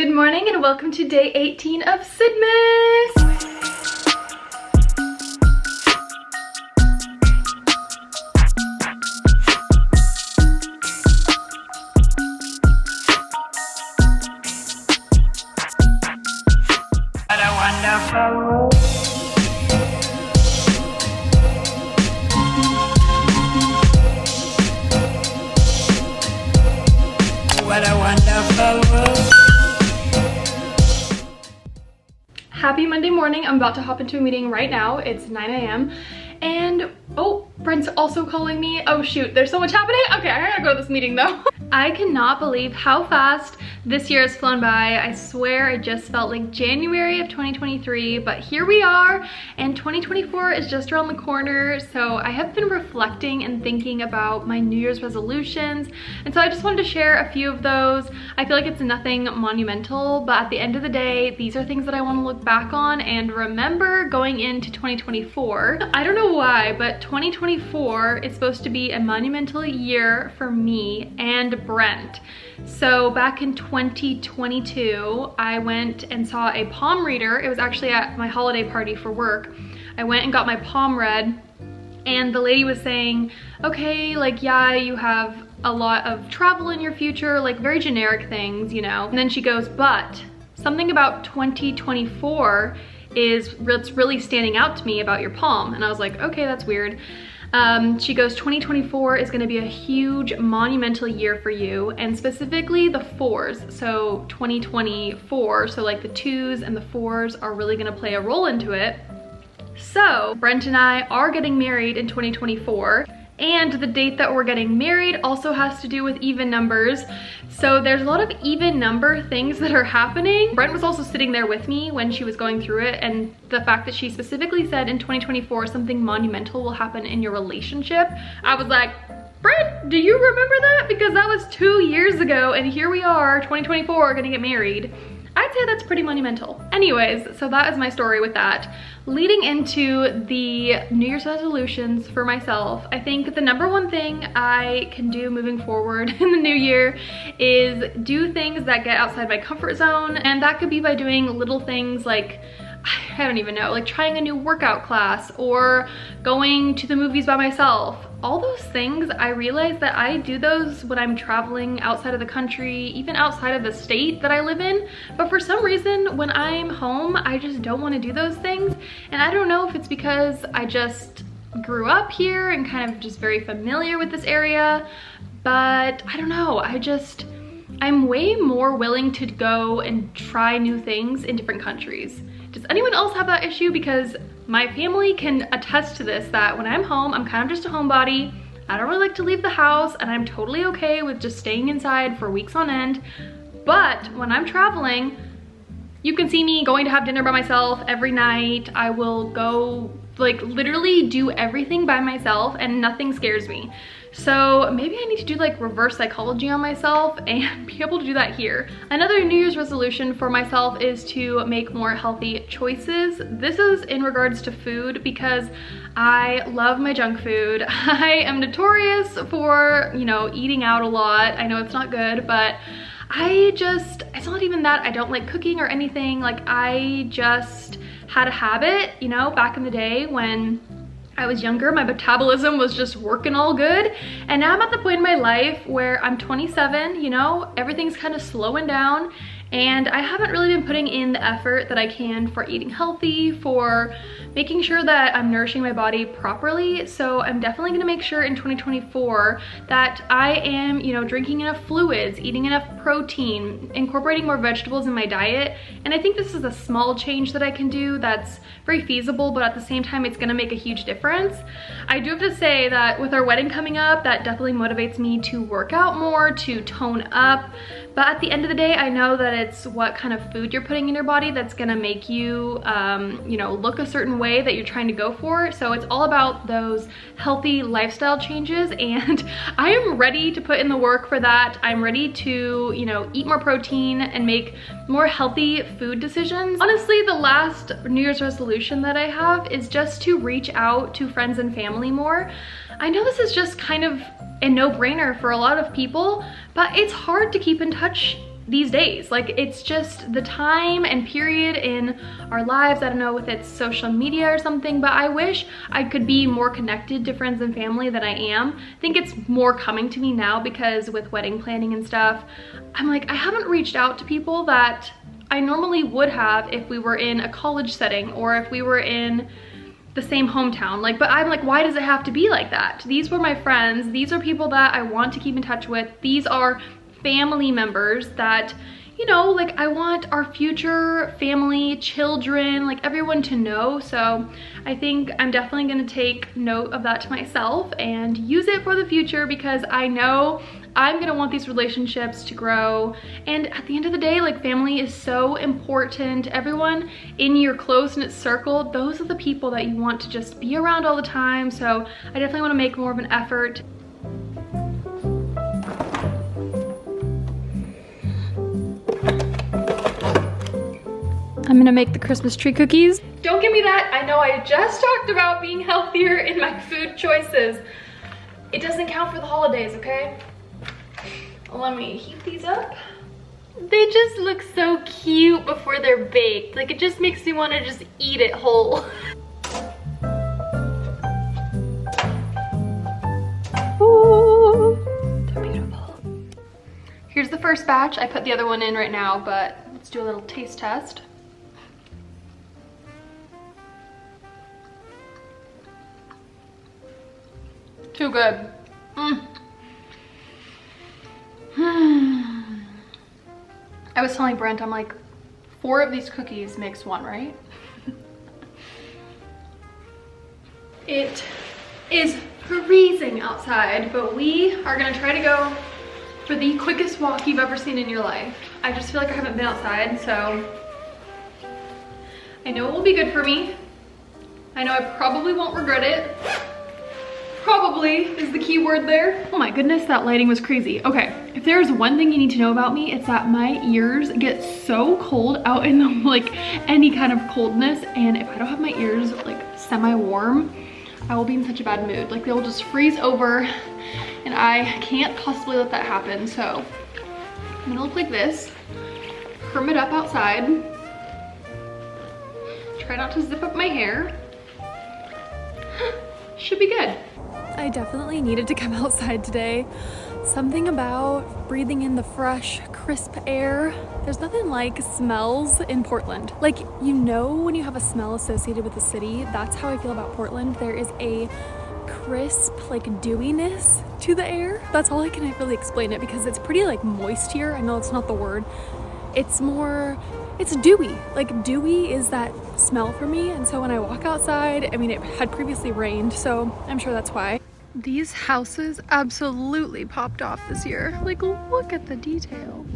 Good morning and welcome to day 18 of Sydmas! What a wonderful world. What a wonderful world. Happy Monday morning. I'm about to hop into a meeting right now. It's 9 a.m. and oh, Brent's also calling me. Oh shoot, there's so much happening. Okay, I gotta go to this meeting though. I cannot believe how fast this year has flown by. I swear it just felt like January of 2023, but here we are and 2024 is just around the corner. So I have been reflecting and thinking about my New Year's resolutions, and so I just wanted to share a few of those. I feel like it's nothing monumental, but at the end of the day, these are things that I want to look back on and remember going into 2024. I don't know why, but 2024 is supposed to be a monumental year for me and Brent. So back in 2022, I went and saw a palm reader. It was actually at my holiday party for work. I went and got my palm read, and the lady was saying, okay, like, yeah, you have a lot of travel in your future, like very generic things, you know. And then she goes, but something about 2024 is what's really standing out to me about your palm. And I was like, okay, that's weird. She goes, 2024 is gonna be a huge monumental year for you, and specifically the fours. So 2024, so like the twos and the fours are really gonna play a role into it. So Brent and I are getting married in 2024. And the date that we're getting married also has to do with even numbers. So there's a lot of even number things that are happening. Brent was also sitting there with me when she was going through it, and the fact that she specifically said in 2024 something monumental will happen in your relationship, I was like, Brent, do you remember that? Because that was 2 years ago and here we are, 2024, gonna get married. I'd say that's pretty monumental. Anyways, so that is my story with that. Leading into the New Year's resolutions for myself, I think the number one thing I can do moving forward in the new year is do things that get outside my comfort zone. And that could be by doing little things like, I don't even know, like trying a new workout class or going to the movies by myself. All those things, I realize that I do those when I'm traveling outside of the country, even outside of the state that I live in. But for some reason, when I'm home, I just don't want to do those things. And I don't know if it's because I just grew up here and kind of just very familiar with this area, but I don't know, I'm way more willing to go and try new things in different countries. Does anyone else have that issue? Because my family can attest to this, that when I'm home, I'm kind of just a homebody. I don't really like to leave the house, and I'm totally okay with just staying inside for weeks on end. But when I'm traveling, you can see me going to have dinner by myself every night. I will go, like, literally do everything by myself and nothing scares me. So maybe I need to do like reverse psychology on myself and be able to do that here. Another New Year's resolution for myself is to make more healthy choices. This is in regards to food because I love my junk food. I am notorious for, you know, eating out a lot. I know it's not good, but it's not even that I don't like cooking or anything. Like, I just had a habit, you know, back in the day when I was younger, my metabolism was just working all good. And now I'm at the point in my life where I'm 27, you know, everything's kind of slowing down, and I haven't really been putting in the effort that I can for eating healthy, for making sure that I'm nourishing my body properly. So I'm definitely gonna make sure in 2024 that I am, you know, drinking enough fluids, eating enough protein, incorporating more vegetables in my diet. And I think this is a small change that I can do that's very feasible, but at the same time, it's gonna make a huge difference. I do have to say that with our wedding coming up, that definitely motivates me to work out more, to tone up. But at the end of the day, I know that it's what kind of food you're putting in your body that's gonna make you, you know, look a certain way that you're trying to go for. So it's all about those healthy lifestyle changes, and I am ready to put in the work for that. I'm ready to, you know, eat more protein and make more healthy food decisions. Honestly, the last New Year's resolution that I have is just to reach out to friends and family more. I know this is just kind of a no-brainer for a lot of people, but it's hard to keep in touch these days. Like, it's just the time and period in our lives. I don't know if it's social media or something, but I wish I could be more connected to friends and family than I am. I think it's more coming to me now because with wedding planning and stuff, I'm like, I haven't reached out to people that I normally would have if we were in a college setting or if we were in the same hometown. Like, but I'm like, why does it have to be like that? These were my friends. These are people that I want to keep in touch with. These are family members that, you know, like, I want our future family, children, like everyone to know. So I think I'm definitely gonna take note of that to myself and use it for the future, because I know I'm gonna want these relationships to grow. And at the end of the day, like, family is so important. Everyone in your close-knit circle, those are the people that you want to just be around all the time. So I definitely wanna make more of an effort. I'm gonna make the Christmas tree cookies. Don't give me that. I know I just talked about being healthier in my food choices. It doesn't count for the holidays, okay? Let me heat these up. They just look so cute before they're baked. Like, it just makes me want to just eat it whole. Ooh, they're beautiful. Here's the first batch. I put the other one in right now, but let's do a little taste test. Too good. I was telling Brent, I'm like, 4 of these cookies makes 1, right? It is freezing outside, but we are gonna try to go for the quickest walk you've ever seen in your life. I just feel like I haven't been outside, so I know it will be good for me. I know I probably won't regret it. Probably is the key word there. Oh my goodness, that lighting was crazy. Okay, if there's one thing you need to know about me, it's that my ears get so cold out in the, like, any kind of coldness, and if I don't have my ears like semi-warm, I will be in such a bad mood. Like, they will just freeze over, and I can't possibly let that happen. So I'm gonna look like this, hermit up outside, try not to zip up my hair. Should be good. I definitely needed to come outside today. Something about breathing in the fresh, crisp air. There's nothing like smells in Portland. Like, you know, when you have a smell associated with the city, that's how I feel about Portland. There is a crisp, like, dewiness to the air. That's all I can really explain it, because it's pretty, like, moist here. I know it's not the word. It's more, it's dewy. Like, dewy is that smell for me. And so when I walk outside, I mean, it had previously rained, so I'm sure that's why. These houses absolutely popped off this year. Like, look at the detail.